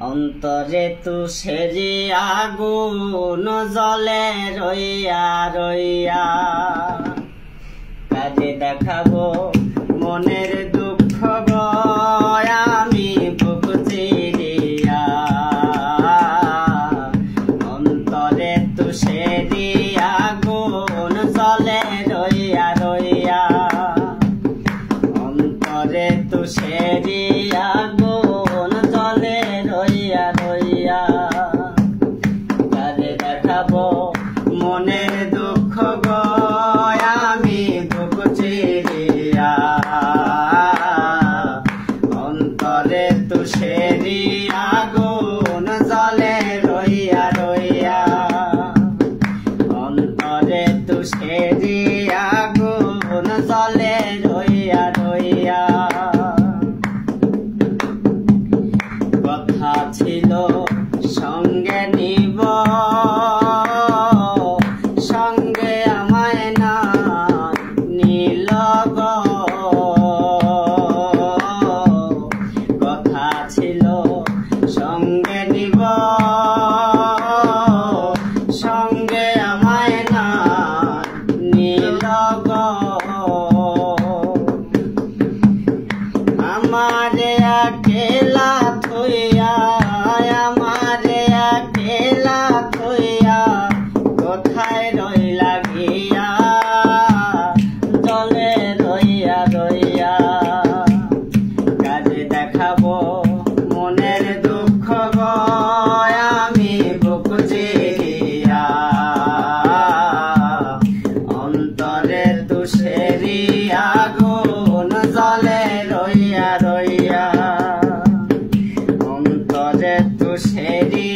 অন্তরে তুষেরি আগুন জ্বলে রইয়া রইয়া, কাজে দেখাবো মনের দুঃখ গো আমি বুক চিরিয়া। অন্তরে তুষেরি আগুন জ্বলে রইয়া রইয়া, অন্তরে তুষেরি আগুন জ্বলে রইয়া রইয়া, কাজে দেখাবো মনের দুঃখ গো আমি বুক চিরিয়া। অন্তরে তুষেরি আগুন জ্বলে রইয়া রইয়া, অন্তরে তুষেরি আগুন জ্বলে রইয়া রইয়া। কথা ছিল সঙ্গে নিব, সঙ্গে আমায় না নিল গো। কথা ছিল সঙ্গে নিব, সঙ্গে আমায় না নিল গো। আমারে একলা থইয়া, আমারে একলা থইয়া কোথায় রইলা গিয়া, জলে রইয়া রইয়া, কাজে দেখাবো মনের দুঃখ গো আমি বুক চিরিয়া। অন্তরে তুষেরি আগুন জ্বলে রইয়া রইয়া, অন্তরে তুষেরি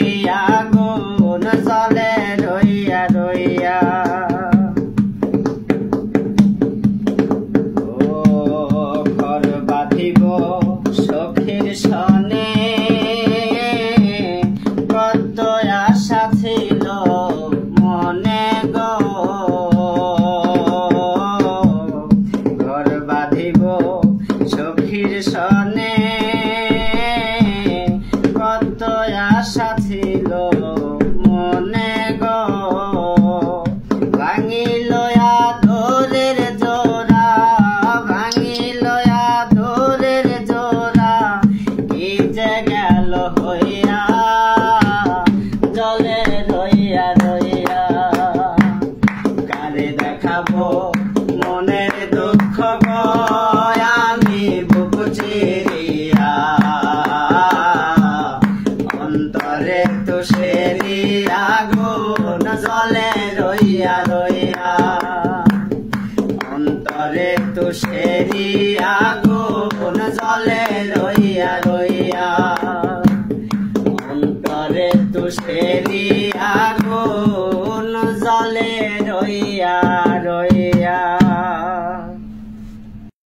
আগুন জ্বলে রইয়া রইয়া। ও ঘর বাঁধিব সখীর সনে, কত আশা ছিল মনে গো। ঘর বাঁধিব সখীর সনে, কত আশা ছিল মনে গো। ভাঙিল আদরের জোড়া, ভাঙিল আদরের জোড়া, কি যে গেল হইয়া, জলে রইয়া রইয়া, কারে দেখাবো মনের দুঃখ গো আমি বুক চিরিয়া। অন্তরে তুষেরি আগুন জ্বলে রইয়া রইয়া, অন্তরে তুষেরি